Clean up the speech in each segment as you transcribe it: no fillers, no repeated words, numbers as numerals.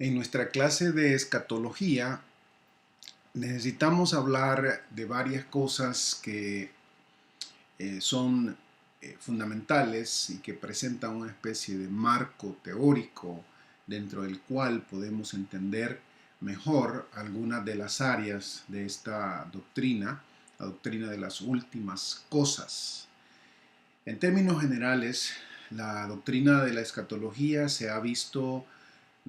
En nuestra clase de escatología necesitamos hablar de varias cosas que son fundamentales y que presentan una especie de marco teórico dentro del cual podemos entender mejor algunas de las áreas de esta doctrina, la doctrina de las últimas cosas. En términos generales, la doctrina de la escatología se ha visto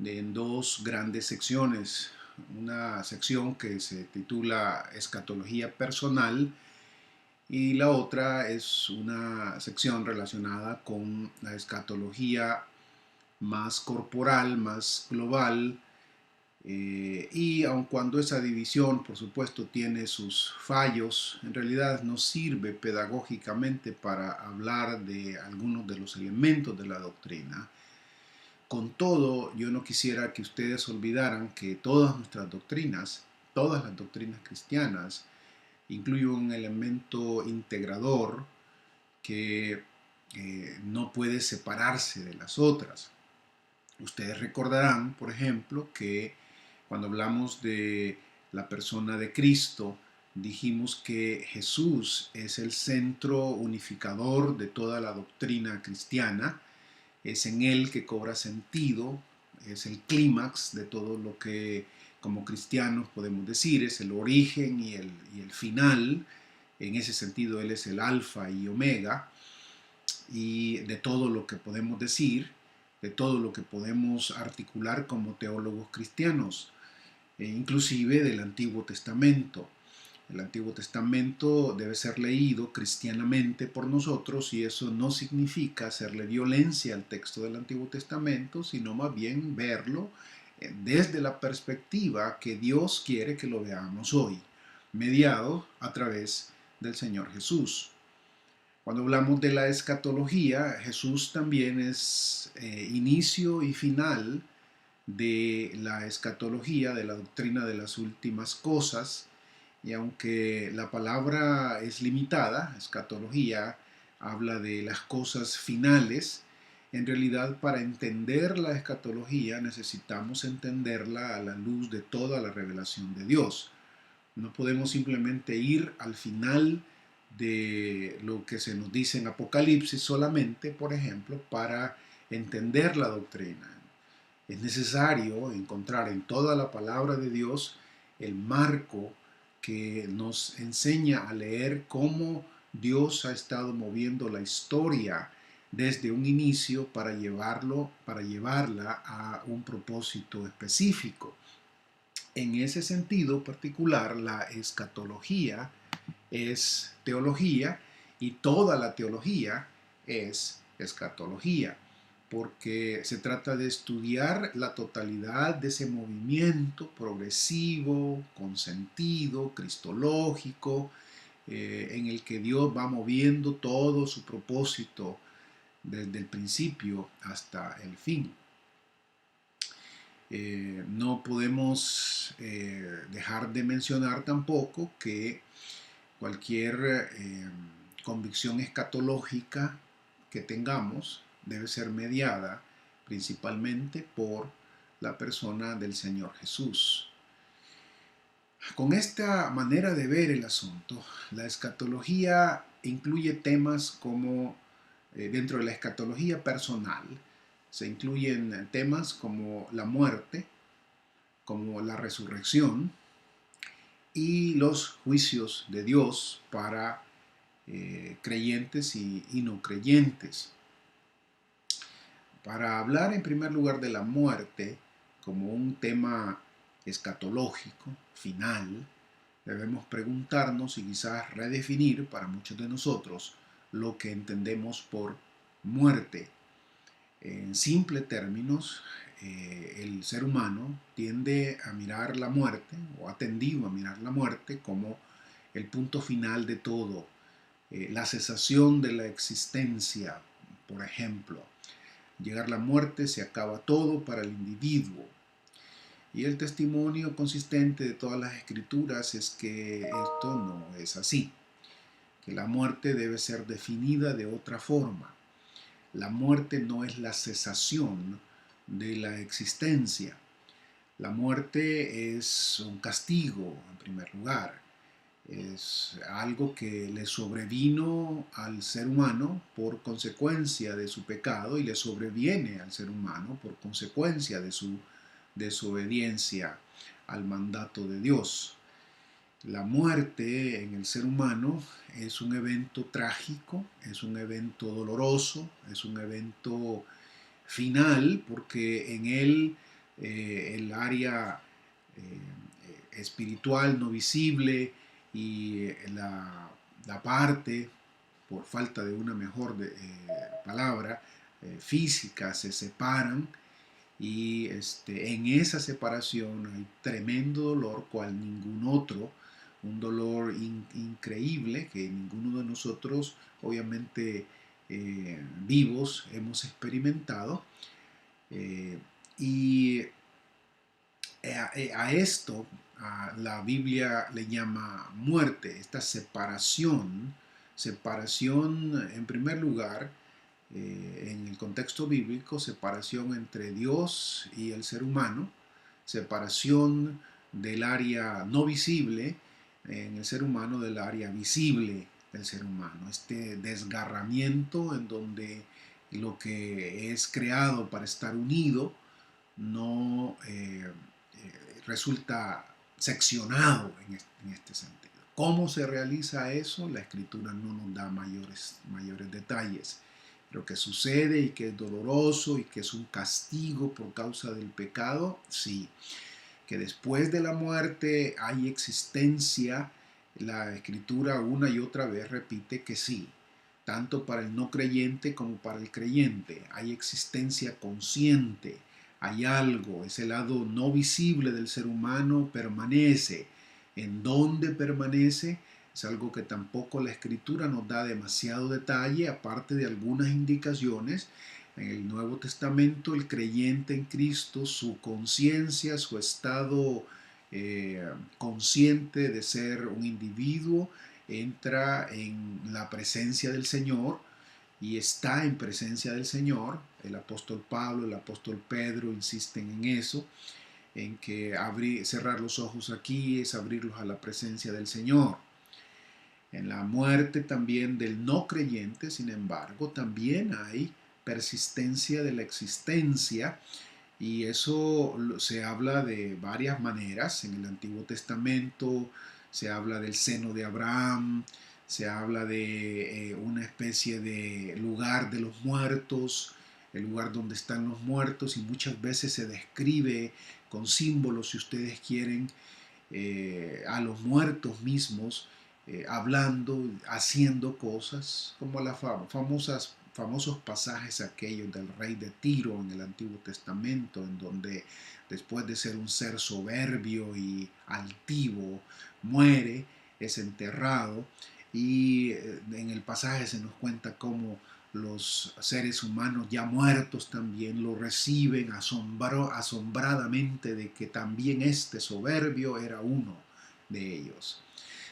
en dos grandes secciones. Una sección que se titula Escatología Personal y la otra es una sección relacionada con la escatología más corporal, más global. Y aun cuando esa división, por supuesto, tiene sus fallos, en realidad nos sirve pedagógicamente para hablar de algunos de los elementos de la doctrina. Con todo, yo no quisiera que ustedes olvidaran que todas nuestras doctrinas, todas las doctrinas cristianas, incluyen un elemento integrador que no puede separarse de las otras. Ustedes recordarán, por ejemplo, que cuando hablamos de la persona de Cristo, dijimos que Jesús es el centro unificador de toda la doctrina cristiana. Es en él que cobra sentido, es el clímax de todo lo que como cristianos podemos decir, es el origen y el final. En ese sentido, él es el alfa y omega, y de todo lo que podemos decir, de todo lo que podemos articular como teólogos cristianos, inclusive del Antiguo Testamento. El Antiguo Testamento debe ser leído cristianamente por nosotros y eso no significa hacerle violencia al texto del Antiguo Testamento, sino más bien verlo desde la perspectiva que Dios quiere que lo veamos hoy, mediado a través del Señor Jesús. Cuando hablamos de la escatología, Jesús también es inicio y final de la escatología, de la doctrina de las últimas cosas. Y aunque la palabra es limitada, escatología habla de las cosas finales, en realidad para entender la escatología necesitamos entenderla a la luz de toda la revelación de Dios. No podemos simplemente ir al final de lo que se nos dice en Apocalipsis solamente, por ejemplo, para entender la doctrina. Es necesario encontrar en toda la palabra de Dios el marco que nos enseña a leer cómo Dios ha estado moviendo la historia desde un inicio para llevarla a un propósito específico. En ese sentido particular, la escatología es teología y toda la teología es escatología, porque se trata de estudiar la totalidad de ese movimiento progresivo, con sentido, cristológico, en el que Dios va moviendo todo su propósito desde el principio hasta el fin. No podemos dejar de mencionar tampoco que cualquier convicción escatológica que tengamos debe ser mediada principalmente por la persona del Señor Jesús. Con esta manera de ver el asunto, la escatología incluye temas como, dentro de la escatología personal, se incluyen temas como la muerte, como la resurrección y los juicios de Dios para creyentes y no creyentes. Para hablar en primer lugar de la muerte como un tema escatológico, final, debemos preguntarnos y quizás redefinir para muchos de nosotros lo que entendemos por muerte. En simples términos, el ser humano tiende a mirar la muerte, o ha tendido a mirar la muerte como el punto final de todo, la cesación de la existencia, por ejemplo. Llegar la muerte se acaba todo para el individuo. Y el testimonio consistente de todas las escrituras es que esto no es así, que la muerte debe ser definida de otra forma. La muerte no es la cesación de la existencia. La muerte es un castigo, en primer lugar. Es algo que le sobrevino al ser humano por consecuencia de su pecado y le sobreviene al ser humano por consecuencia de su desobediencia al mandato de Dios. La muerte en el ser humano es un evento trágico, es un evento doloroso, es un evento final, porque en él el área espiritual no visible y la parte, por falta de una mejor palabra, física, se separan y en esa separación hay tremendo dolor cual ningún otro, un dolor increíble que ninguno de nosotros obviamente vivos hemos experimentado. eh, y a esto la Biblia le llama muerte, esta separación en primer lugar, en el contexto bíblico, separación entre Dios y el ser humano, separación del área no visible en el ser humano del área visible del ser humano, este desgarramiento en donde lo que es creado para estar unido no resulta seccionado en este sentido. ¿Cómo se realiza eso? La escritura no nos da mayores detalles. Lo que sucede y que es doloroso y que es un castigo por causa del pecado, sí. Que después de la muerte hay existencia, la escritura una y otra vez repite que sí. Tanto para el no creyente como para el creyente hay existencia consciente, hay algo, ese lado no visible del ser humano permanece. ¿En dónde permanece? Es algo que tampoco la escritura nos da demasiado detalle, aparte de algunas indicaciones. En el Nuevo Testamento, el creyente en Cristo, su conciencia, su estado consciente de ser un individuo, entra en la presencia del Señor y está en presencia del Señor. El apóstol Pablo, el apóstol Pedro insisten en eso, en que cerrar los ojos aquí es abrirlos a la presencia del Señor. En la muerte también del no creyente, sin embargo, también hay persistencia de la existencia, y eso se habla de varias maneras. En el Antiguo Testamento se habla del seno de Abraham, se habla de una especie de lugar de los muertos, el lugar donde están los muertos, y muchas veces se describe con símbolos, si ustedes quieren, a los muertos mismos, hablando, haciendo cosas, como las famosos pasajes aquellos del rey de Tiro en el Antiguo Testamento, en donde después de ser un ser soberbio y altivo, muere, es enterrado, y en el pasaje se nos cuenta cómo los seres humanos ya muertos también lo reciben asombradamente de que también este soberbio era uno de ellos.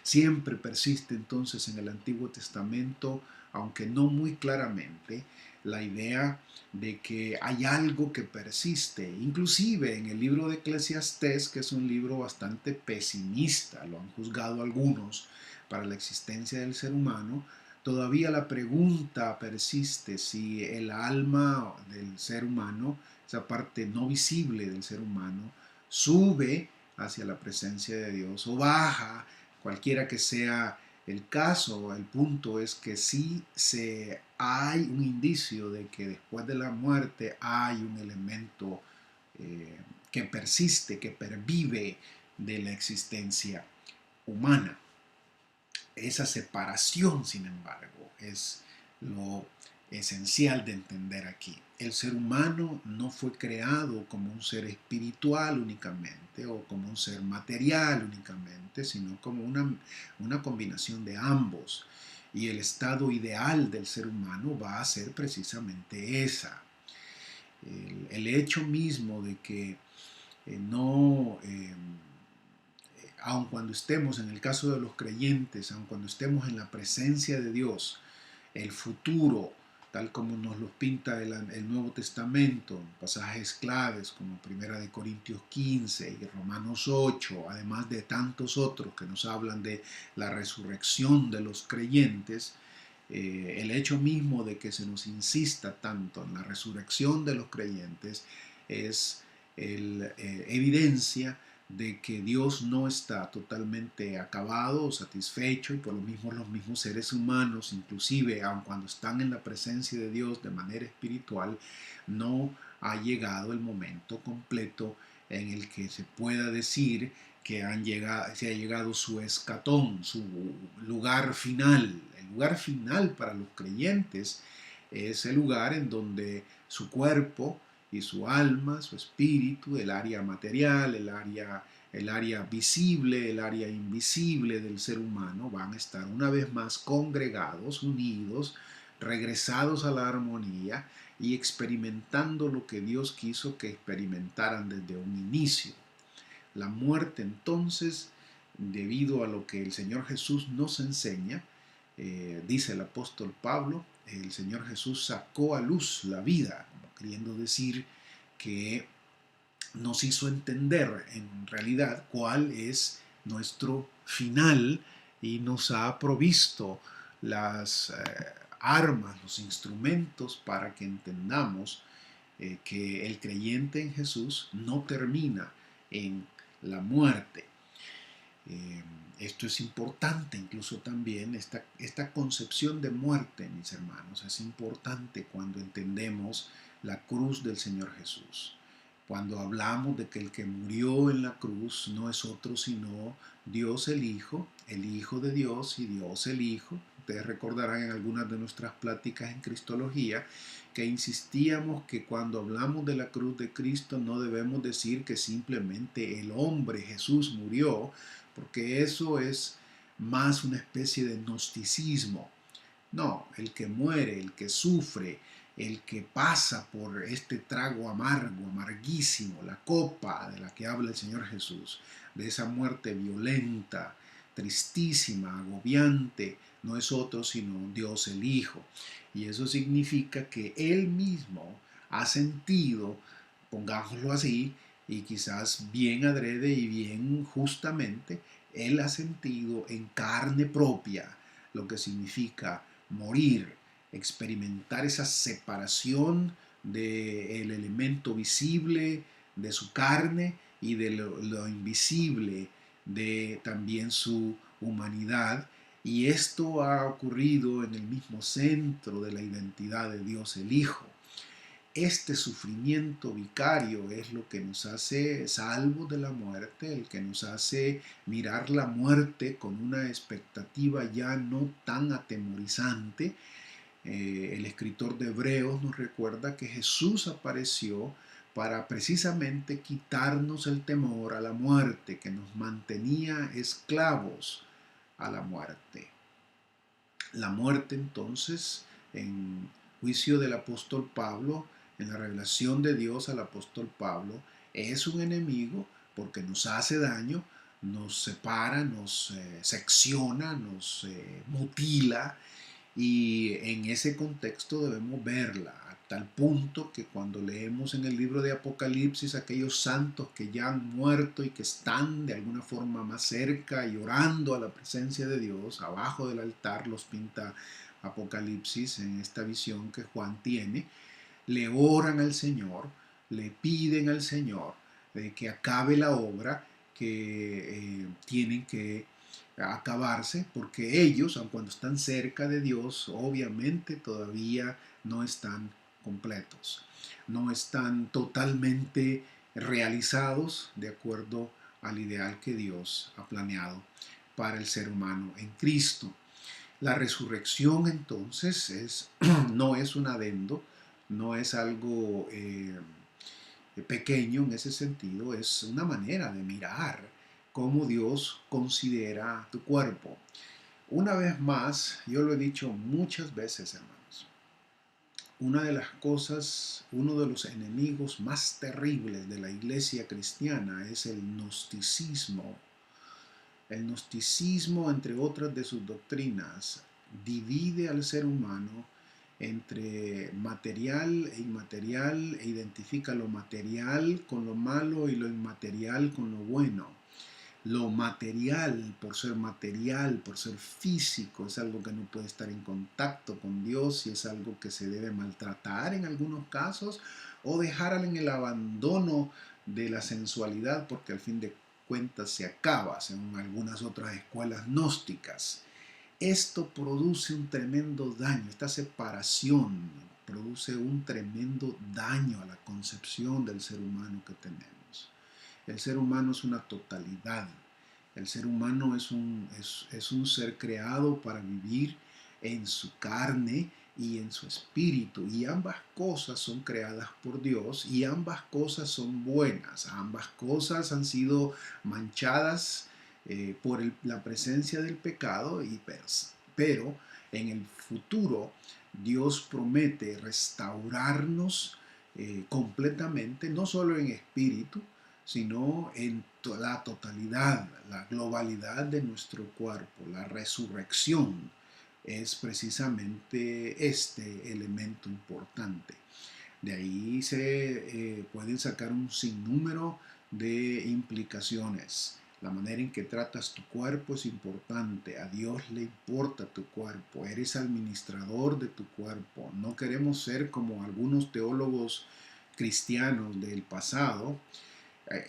Siempre persiste entonces en el Antiguo Testamento, aunque no muy claramente, la idea de que hay algo que persiste. Inclusive en el libro de Eclesiastés, que es un libro bastante pesimista, lo han juzgado algunos para la existencia del ser humano, todavía la pregunta persiste si el alma del ser humano, esa parte no visible del ser humano, sube hacia la presencia de Dios o baja, cualquiera que sea el caso. El punto es que sí hay un indicio de que después de la muerte hay un elemento que persiste, que pervive de la existencia humana. Esa separación, sin embargo, es lo esencial de entender aquí. El ser humano no fue creado como un ser espiritual únicamente o como un ser material únicamente, sino como una combinación de ambos. Y el estado ideal del ser humano va a ser precisamente esa. El hecho mismo de que no aun cuando estemos, en el caso de los creyentes, aun cuando estemos en la presencia de Dios, el futuro tal como nos los pinta el Nuevo Testamento, pasajes claves como Primera de Corintios 15 y Romanos 8, además de tantos otros que nos hablan de la resurrección de los creyentes. El hecho mismo de que se nos insista tanto en la resurrección de los creyentes es evidencia de que Dios no está totalmente acabado o satisfecho, y por lo mismo los mismos seres humanos, inclusive aun cuando están en la presencia de Dios de manera espiritual, no ha llegado el momento completo en el que se pueda decir que se ha llegado su escatón, su lugar final. El lugar final para los creyentes es el lugar en donde su cuerpo y su alma, su espíritu, el área material, el área visible, el área invisible del ser humano, van a estar una vez más congregados, unidos, regresados a la armonía y experimentando lo que Dios quiso que experimentaran desde un inicio. La muerte entonces, debido a lo que el Señor Jesús nos enseña, dice el apóstol Pablo, el Señor Jesús sacó a luz la vida, como queriendo decir que nos hizo entender en realidad cuál es nuestro final y nos ha provisto las armas, los instrumentos para que entendamos que el creyente en Jesús no termina en la muerte. Eh, Esto es importante, incluso también esta concepción de muerte, mis hermanos, es importante cuando entendemos la cruz del Señor Jesús. Cuando hablamos de que el que murió en la cruz no es otro sino Dios el Hijo de Dios y Dios el Hijo. Ustedes recordarán en algunas de nuestras pláticas en Cristología que insistíamos que cuando hablamos de la cruz de Cristo no debemos decir que simplemente el hombre Jesús murió, porque eso es más una especie de gnosticismo. No, el que muere, el que sufre, el que pasa por este trago amargo, amarguísimo, la copa de la que habla el Señor Jesús, de esa muerte violenta, tristísima, agobiante, no es otro sino Dios el Hijo. Y eso significa que Él mismo ha sentido, pongámoslo así, y quizás bien adrede y bien justamente, Él ha sentido en carne propia lo que significa morir, experimentar esa separación del elemento visible de su carne y de lo invisible de también su humanidad. Y esto ha ocurrido en el mismo centro de la identidad de Dios el Hijo. Este sufrimiento vicario es lo que nos hace salvos de la muerte, el que nos hace mirar la muerte con una expectativa ya no tan atemorizante. El escritor de Hebreos nos recuerda que Jesús apareció para precisamente quitarnos el temor a la muerte, que nos mantenía esclavos a la muerte. La muerte entonces, en juicio del apóstol Pablo, en la revelación de Dios al apóstol Pablo, es un enemigo porque nos hace daño, nos separa, nos secciona, nos mutila, y en ese contexto debemos verla, a tal punto que cuando leemos en el libro de Apocalipsis aquellos santos que ya han muerto y que están de alguna forma más cerca y orando a la presencia de Dios, abajo del altar los pinta Apocalipsis en esta visión que Juan tiene, le oran al Señor, le piden al Señor de que acabe la obra que tienen que acabarse, porque ellos, aun cuando están cerca de Dios, obviamente todavía no están completos, no están totalmente realizados de acuerdo al ideal que Dios ha planeado para el ser humano en Cristo. La resurrección entonces no es un adendo, no es algo pequeño en ese sentido, es una manera de mirar cómo Dios considera tu cuerpo. Una vez más, yo lo he dicho muchas veces, hermanos, una de las cosas, uno de los enemigos más terribles de la iglesia cristiana es el gnosticismo. El gnosticismo, entre otras de sus doctrinas, divide al ser humano entre material e inmaterial e identifica lo material con lo malo y lo inmaterial con lo bueno. Lo material, por ser físico, es algo que no puede estar en contacto con Dios y es algo que se debe maltratar en algunos casos o dejar en el abandono de la sensualidad porque al fin de cuentas se acaba, según algunas otras escuelas gnósticas. Esto produce un tremendo daño, esta separación produce un tremendo daño a la concepción del ser humano que tenemos. El ser humano es una totalidad. El ser humano es un ser creado para vivir en su carne y en su espíritu. Y ambas cosas son creadas por Dios y ambas cosas son buenas. Ambas cosas han sido manchadas por la presencia del pecado, pero en el futuro Dios promete restaurarnos completamente, no solo en espíritu, sino en la totalidad, la globalidad de nuestro cuerpo. La resurrección es precisamente este elemento importante. De ahí se pueden sacar un sinnúmero de implicaciones. La manera en que tratas tu cuerpo es importante. A Dios le importa tu cuerpo. Eres administrador de tu cuerpo. No queremos ser como algunos teólogos cristianos del pasado,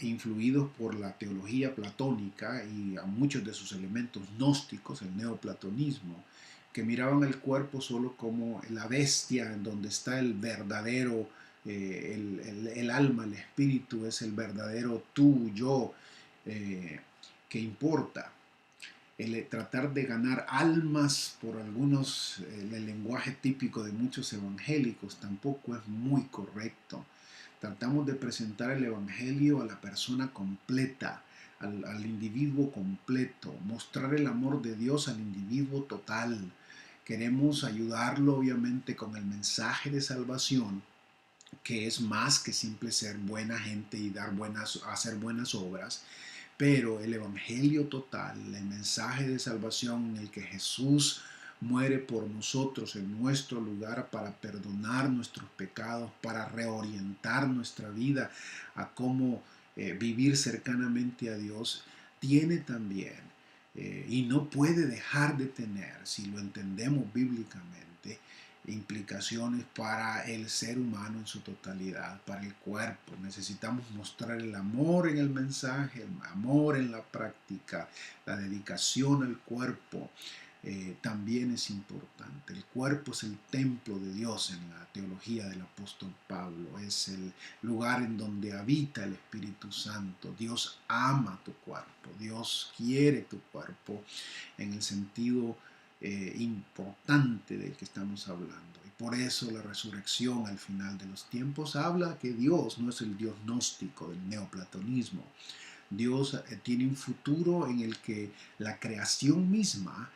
influidos por la teología platónica y a muchos de sus elementos gnósticos, el neoplatonismo, que miraban el cuerpo solo como la bestia en donde está el verdadero, el alma, el espíritu, es el verdadero tú, yo, que importa. Tratar de ganar almas por algunos, el lenguaje típico de muchos evangélicos tampoco es muy correcto. Tratamos de presentar el Evangelio a la persona completa, al individuo completo, mostrar el amor de Dios al individuo total. Queremos ayudarlo obviamente con el mensaje de salvación, que es más que simple ser buena gente y hacer buenas obras, pero el Evangelio total, el mensaje de salvación en el que Jesús muere por nosotros en nuestro lugar para perdonar nuestros pecados, para reorientar nuestra vida a cómo vivir cercanamente a Dios, tiene también y no puede dejar de tener, si lo entendemos bíblicamente, implicaciones para el ser humano en su totalidad, para el cuerpo. Necesitamos mostrar el amor en el mensaje, el amor en la práctica, la dedicación al cuerpo. También es importante. El cuerpo es el templo de Dios en la teología del apóstol Pablo. Es el lugar en donde habita el Espíritu Santo. Dios ama tu cuerpo. Dios quiere tu cuerpo en el sentido importante del que estamos hablando. Y por eso la resurrección al final de los tiempos habla que Dios no es el Dios gnóstico del neoplatonismo. Dios tiene un futuro en el que la creación misma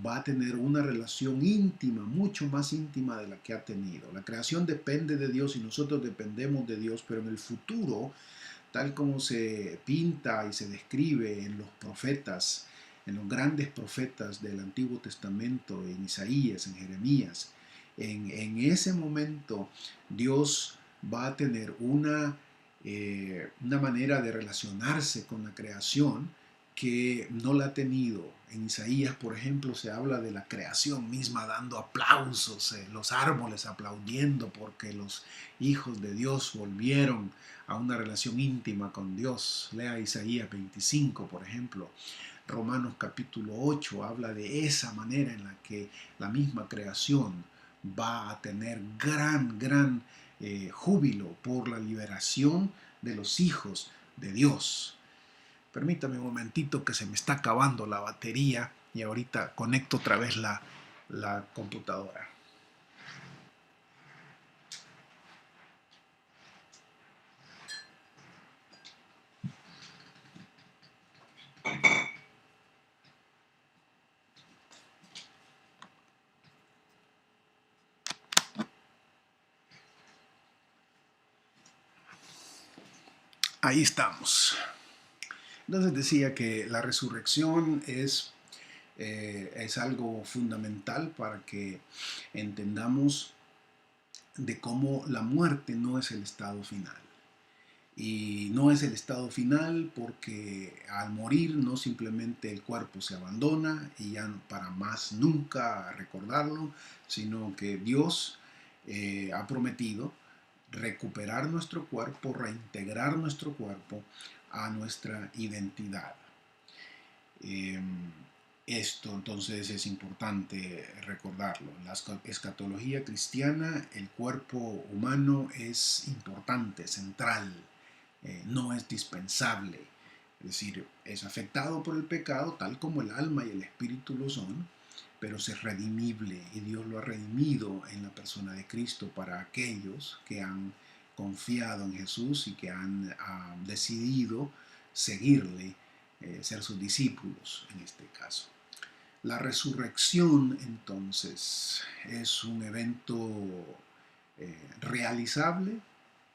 va a tener una relación íntima, mucho más íntima de la que ha tenido. La creación depende de Dios y nosotros dependemos de Dios, pero en el futuro, tal como se pinta y se describe en los profetas, en los grandes profetas del Antiguo Testamento, en Isaías, en Jeremías, en ese momento Dios va a tener una manera de relacionarse con la creación que no la ha tenido. En Isaías, por ejemplo, se habla de la creación misma dando aplausos, los árboles aplaudiendo porque los hijos de Dios volvieron a una relación íntima con Dios. Lea Isaías 25, por ejemplo. Romanos capítulo 8 habla de esa manera en la que la misma creación va a tener gran júbilo por la liberación de los hijos de Dios. Permítame un momentito que se me está acabando la batería y ahorita conecto otra vez la computadora. Ahí estamos. Entonces decía que la resurrección es es algo fundamental para que entendamos de cómo la muerte no es el estado final. Y no es el estado final porque al morir no simplemente el cuerpo se abandona y ya para más nunca recordarlo, sino que Dios ha prometido recuperar nuestro cuerpo, reintegrar nuestro cuerpo a nuestra identidad. Eh, Esto entonces es importante recordarlo. En la escatología cristiana el cuerpo humano es importante, central, no es dispensable. Es decir, es afectado por el pecado tal como el alma y el espíritu lo son, pero es redimible y Dios lo ha redimido en la persona de Cristo para aquellos que han confiado en Jesús y que han decidido seguirle, ser sus discípulos en este caso. La resurrección entonces es un evento realizable,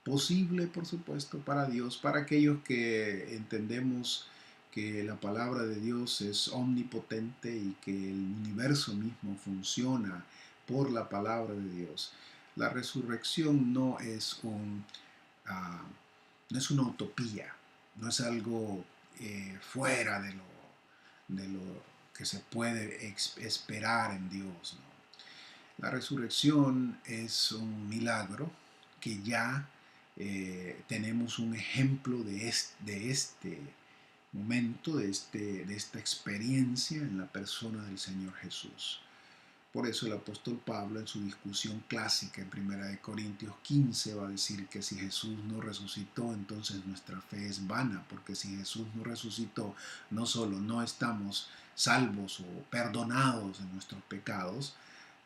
posible por supuesto para Dios, para aquellos que entendemos que la palabra de Dios es omnipotente y que el universo mismo funciona por la palabra de Dios. La resurrección no es una utopía, no es algo fuera de lo que se puede esperar en Dios. ¿No? La resurrección es un milagro que ya tenemos un ejemplo de este momento, de esta experiencia en la persona del Señor Jesús. Por eso el apóstol Pablo en su discusión clásica en 1 Corintios 15 va a decir que si Jesús no resucitó, entonces nuestra fe es vana, porque si Jesús no resucitó, no solo no estamos salvos o perdonados de nuestros pecados,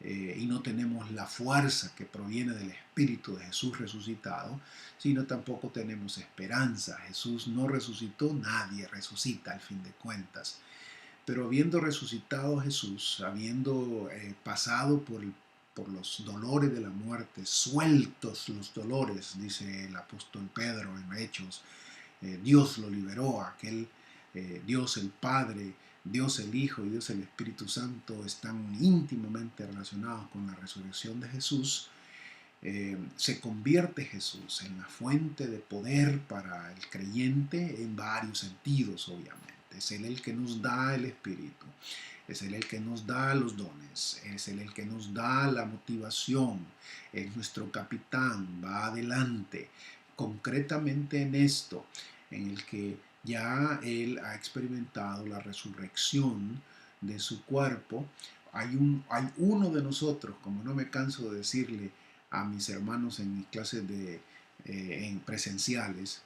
y no tenemos la fuerza que proviene del Espíritu de Jesús resucitado, sino tampoco tenemos esperanza. Jesús no resucitó, nadie resucita al fin de cuentas. Pero habiendo resucitado Jesús, habiendo pasado por los dolores de la muerte, sueltos los dolores, dice el apóstol Pedro en Hechos, Dios lo liberó, aquel Dios el Padre, Dios el Hijo y Dios el Espíritu Santo están íntimamente relacionados con la resurrección de Jesús. Se convierte Jesús en la fuente de poder para el creyente en varios sentidos, obviamente. Es Él el que nos da el Espíritu, es Él el que nos da los dones, es Él el que nos da la motivación, es nuestro capitán, va adelante, concretamente en esto, en el que ya Él ha experimentado la resurrección de su cuerpo. Hay uno de nosotros, como no me canso de decirle a mis hermanos en mis clases en presenciales,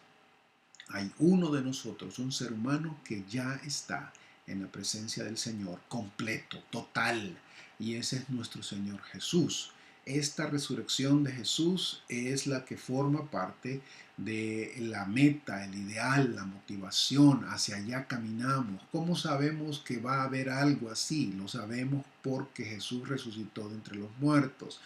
hay uno de nosotros, un ser humano que ya está en la presencia del Señor, completo, total, y ese es nuestro Señor Jesús. Esta resurrección de Jesús es la que forma parte de la meta, el ideal, la motivación, hacia allá caminamos. ¿Cómo sabemos que va a haber algo así? Lo sabemos porque Jesús resucitó de entre los muertos.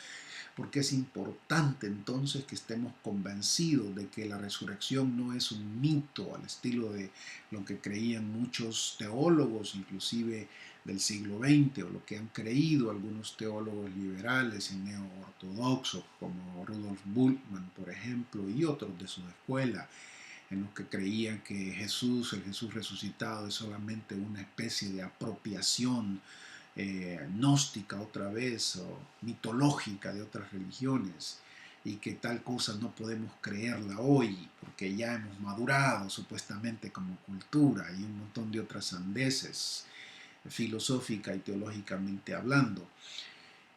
Porque es importante entonces que estemos convencidos de que la resurrección no es un mito al estilo de lo que creían muchos teólogos, inclusive del siglo XX, o lo que han creído algunos teólogos liberales y neo-ortodoxos, como Rudolf Bultmann, por ejemplo, y otros de su escuela, en los que creían que Jesús, el Jesús resucitado, es solamente una especie de apropiación gnóstica otra vez o mitológica de otras religiones y que tal cosa no podemos creerla hoy porque ya hemos madurado supuestamente como cultura y un montón de otras sandeces filosófica y teológicamente hablando.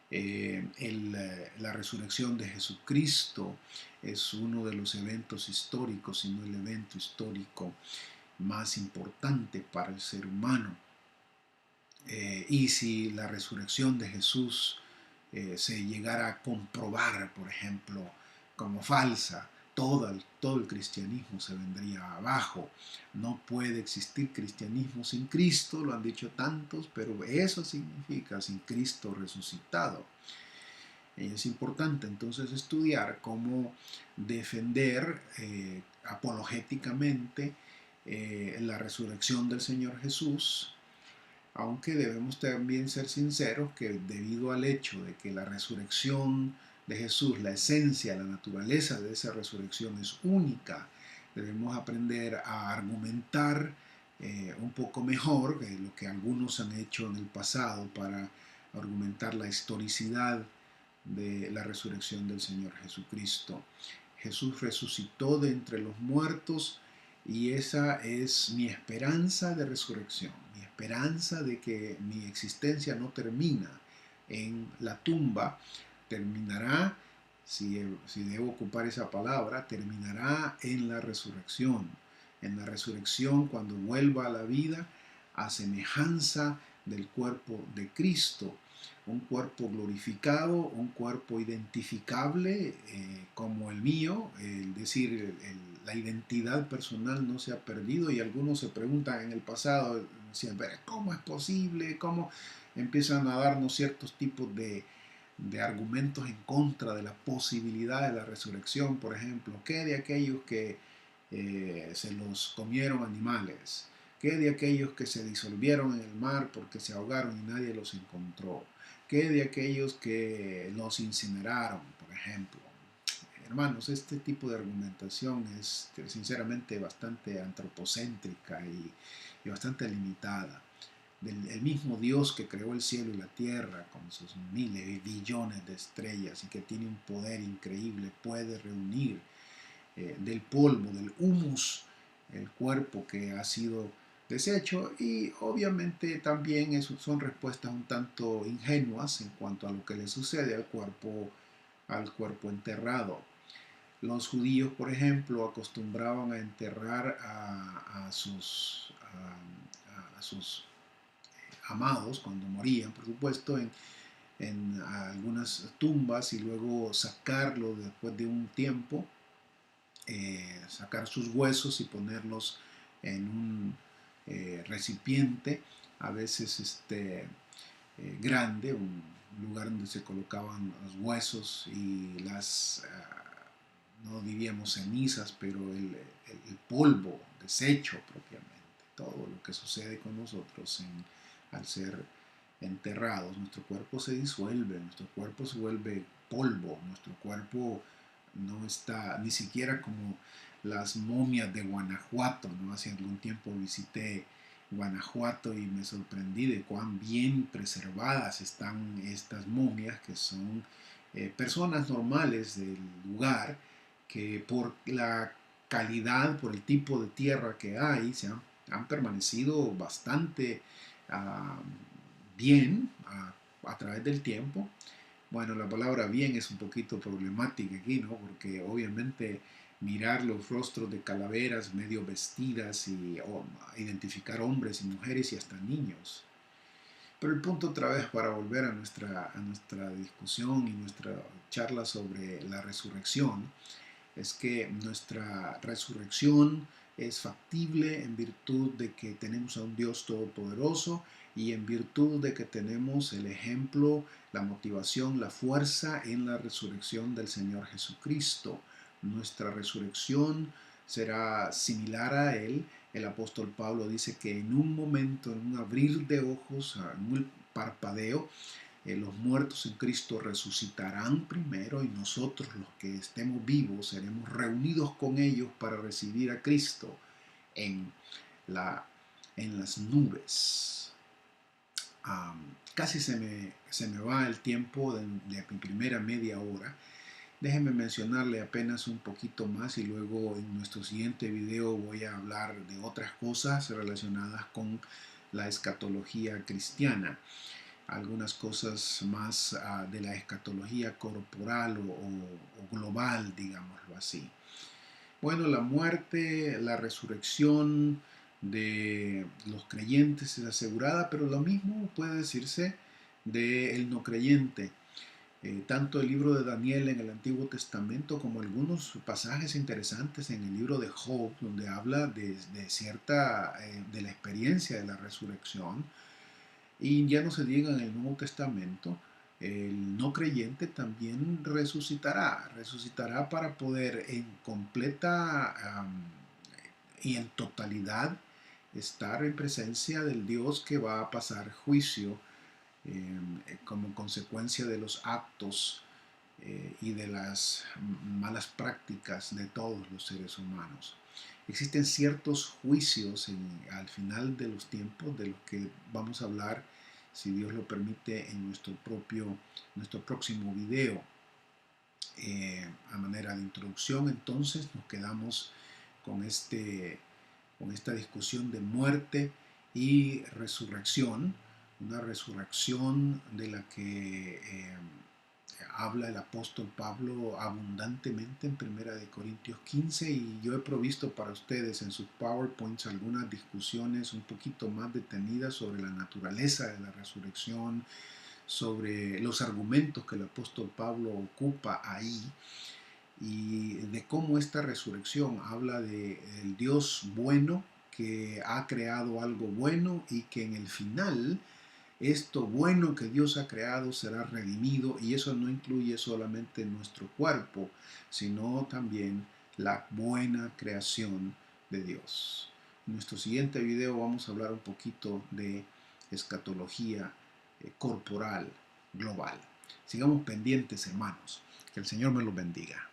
La resurrección de Jesucristo es uno de los eventos históricos, si no el evento histórico más importante para el ser humano. Y si la resurrección de Jesús se llegara a comprobar, por ejemplo, como falsa, todo el cristianismo se vendría abajo. No puede existir cristianismo sin Cristo, lo han dicho tantos, pero eso significa sin Cristo resucitado. Y es importante entonces estudiar cómo defender apologéticamente la resurrección del Señor Jesús, aunque debemos también ser sinceros que debido al hecho de que la resurrección de Jesús, la esencia, la naturaleza de esa resurrección es única, debemos aprender a argumentar un poco mejor que lo que algunos han hecho en el pasado para argumentar la historicidad de la resurrección del Señor Jesucristo. Jesús resucitó de entre los muertos y esa es mi esperanza de resurrección, mi esperanza de que mi existencia no termina en la tumba, terminará, si debo ocupar esa palabra, terminará en la resurrección cuando vuelva a la vida a semejanza del cuerpo de Cristo, un cuerpo glorificado, un cuerpo identificable como el mío, es decir, la identidad personal no se ha perdido y algunos se preguntan en el pasado, decían, ¿cómo es posible? ¿Cómo empiezan a darnos ciertos tipos de argumentos en contra de la posibilidad de la resurrección? Por ejemplo, ¿qué de aquellos que se los comieron animales? ¿Qué de aquellos que se disolvieron en el mar porque se ahogaron y nadie los encontró? ¿Qué de aquellos que los incineraron, por ejemplo? Hermanos, este tipo de argumentación es sinceramente bastante antropocéntrica y bastante limitada. El mismo Dios que creó el cielo y la tierra con sus miles y billones de estrellas y que tiene un poder increíble, puede reunir del polvo, del humus, el cuerpo que ha sido deshecho, y obviamente también eso son respuestas un tanto ingenuas en cuanto a lo que le sucede al cuerpo enterrado. Los judíos, por ejemplo, acostumbraban a enterrar a sus amados cuando morían, por supuesto, en algunas tumbas y luego sacarlo después de un tiempo, sacar sus huesos y ponerlos en un recipiente, a veces grande, un lugar donde se colocaban los huesos y no diríamos cenizas, pero el polvo, desecho propiamente, todo lo que sucede con nosotros al ser enterrados. Nuestro cuerpo se disuelve, nuestro cuerpo se vuelve polvo, nuestro cuerpo no está ni siquiera como las momias de Guanajuato, ¿no? Hace algún tiempo visité Guanajuato y me sorprendí de cuán bien preservadas están estas momias, que son personas normales del lugar que por la calidad, por el tipo de tierra que hay, han permanecido bastante uh, bien a través del tiempo. Bueno, la palabra bien es un poquito problemática aquí, ¿no? Porque obviamente mirar los rostros de calaveras medio vestidas y identificar hombres y mujeres y hasta niños. Pero el punto otra vez para volver a nuestra discusión y nuestra charla sobre la resurrección es que nuestra resurrección es factible en virtud de que tenemos a un Dios todopoderoso y en virtud de que tenemos el ejemplo, la motivación, la fuerza en la resurrección del Señor Jesucristo. Nuestra resurrección será similar a Él. El apóstol Pablo dice que en un momento, en un abrir de ojos, en un parpadeo, los muertos en Cristo resucitarán primero y nosotros los que estemos vivos seremos reunidos con ellos para recibir a Cristo en, en las nubes. Casi se me va el tiempo de mi primera media hora. Déjenme mencionarle apenas un poquito más y luego en nuestro siguiente video voy a hablar de otras cosas relacionadas con la escatología cristiana. Algunas cosas más de la escatología corporal o global, digámoslo así. Bueno, la muerte, la resurrección de los creyentes es asegurada, pero lo mismo puede decirse del no creyente. Tanto el libro de Daniel en el Antiguo Testamento como algunos pasajes interesantes en el libro de Job, donde habla de de la experiencia de la resurrección. Y ya no se diga en el Nuevo Testamento, el no creyente también resucitará para poder en completa y en totalidad estar en presencia del Dios que va a pasar juicio como consecuencia de los actos y de las malas prácticas de todos los seres humanos. Existen ciertos juicios al final de los tiempos de los que vamos a hablar, si Dios lo permite, en nuestro próximo video. A manera de introducción, entonces nos quedamos con, con esta discusión de muerte y resurrección, una resurrección de la que habla el apóstol Pablo abundantemente en Primera de Corintios 15, y yo he provisto para ustedes en sus PowerPoints algunas discusiones un poquito más detenidas sobre la naturaleza de la resurrección, sobre los argumentos que el apóstol Pablo ocupa ahí y de cómo esta resurrección habla del Dios bueno que ha creado algo bueno y que en el final esto bueno que Dios ha creado será redimido, y eso no incluye solamente nuestro cuerpo, sino también la buena creación de Dios. En nuestro siguiente video vamos a hablar un poquito de escatología corporal global. Sigamos pendientes, hermanos. Que el Señor me los bendiga.